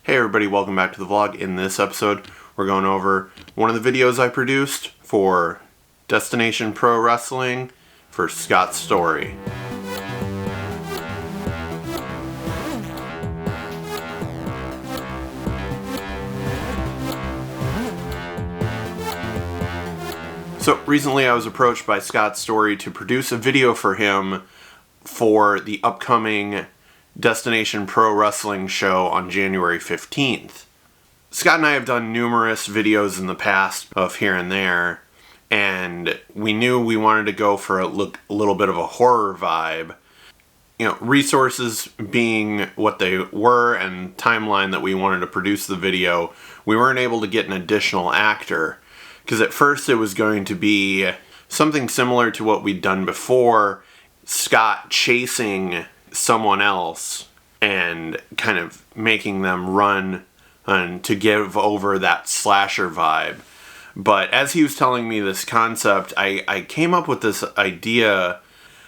Hey everybody, welcome back to the vlog. In this episode, we're going over one of the videos I produced for Destination Pro Wrestling for Scott's story. So recently I was approached by Scott's Story to produce a video for him for the upcoming Destination Pro Wrestling show on January 15th. Scott and I have done numerous videos in the past of here and there, and we knew we wanted to go for a little bit of a horror vibe. You know, resources being what they were and timeline that we wanted to produce the video, we weren't able to get an additional actor. Because at first it was going to be something similar to what we'd done before, Scott chasing someone else and kind of making them run and to give over that slasher vibe. But as he was telling me this concept, I came up with this idea,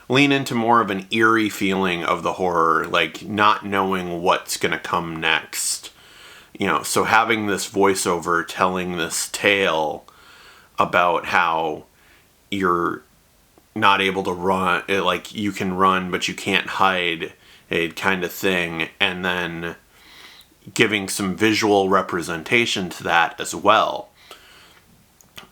lean into more of an eerie feeling of the horror, like not knowing what's going to come next. You know, so having this voiceover telling this tale about how you're not able to run, like you can run but you can't hide, a kind of thing, and then giving some visual representation to that as well.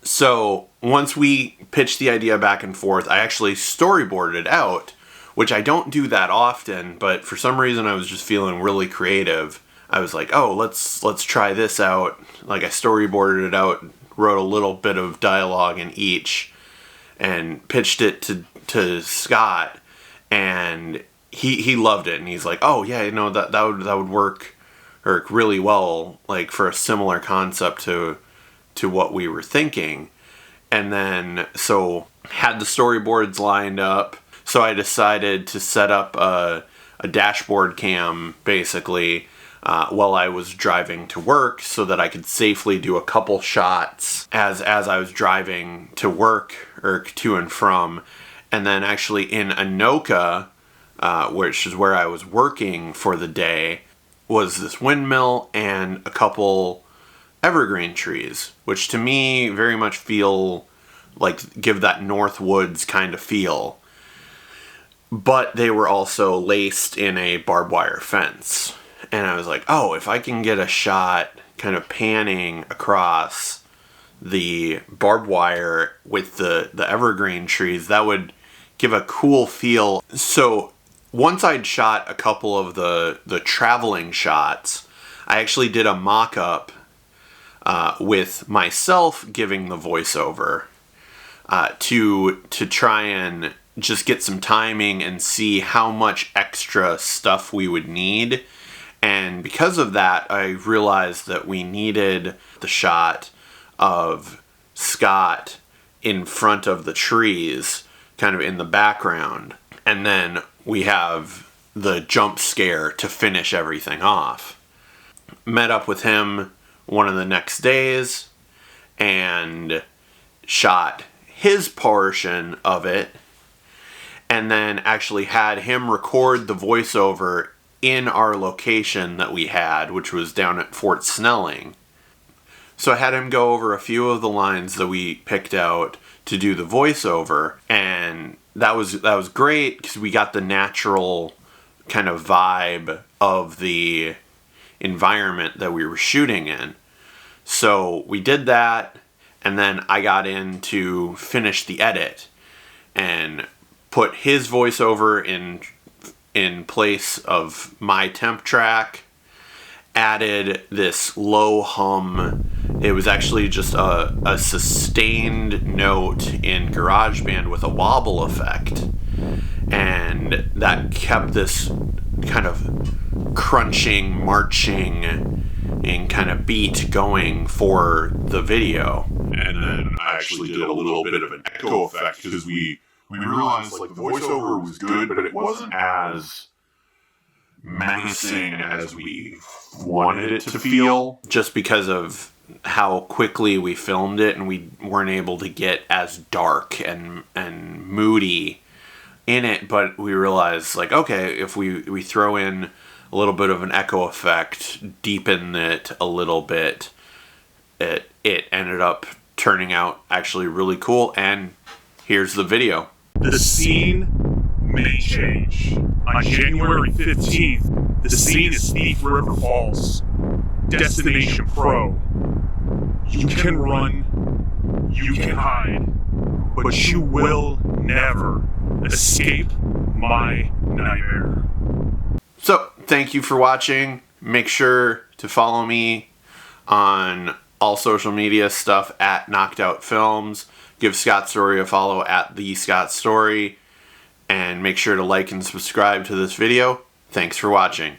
So once we pitched the idea back and forth, I actually storyboarded it out, which I don't do that often, but for some reason I was just feeling really creative. I was like, oh, let's try this out. Like I storyboarded it out, wrote a little bit of dialogue in each, and pitched it to Scott, and he loved it, and he's like, oh yeah, you know, that would work really well, like for a similar concept to what we were thinking. And then so had the storyboards lined up, so I decided to set up a dashboard cam basically while I was driving to work, so that I could safely do a couple shots as I was driving to work or to and from. And then actually in Anoka, which is where I was working for the day, was this windmill and a couple evergreen trees, which to me very much feel like give that North Woods kind of feel. But they were also laced in a barbed wire fence. And I was like, oh, if I can get a shot kind of panning across the barbed wire with the evergreen trees, that would give a cool feel. So once I'd shot a couple of the traveling shots, I actually did a mock-up with myself giving the voiceover to try and just get some timing and see how much extra stuff we would need. And because of that, I realized that we needed the shot of Scott in front of the trees, kind of in the background. And then we have the jump scare to finish everything off. Met up with him one of the next days and shot his portion of it. And then actually had him record the voiceover in our location that we had, which was down at Fort Snelling. So I had him go over a few of the lines that we picked out to do the voiceover, and that was great because we got the natural kind of vibe of the environment that we were shooting in. So we did that, and then I got in to finish the edit and put his voiceover in place of my temp track, added this low hum. It was actually just a sustained note in GarageBand with a wobble effect. And that kept this kind of crunching, marching, and kind of beat going for the video. And then I actually did a little bit of an echo effect because we realized like the voiceover was good, but it wasn't as menacing as we wanted it to feel. Just because of how quickly we filmed it, and we weren't able to get as dark and moody in it, but we realized like, okay, if we throw in a little bit of an echo effect, deepen it a little bit. It ended up turning out actually really cool, and here's the video. The scene may change. On January 15th, the scene is Thief River Falls. Destination Pro. You can run, you can hide, but you will never escape my nightmare. So, thank you for watching. Make sure to follow me on all social media stuff at Knocked Out Films. Give Scott Story a follow at The Scott Story. And make sure to like and subscribe to this video. Thanks for watching.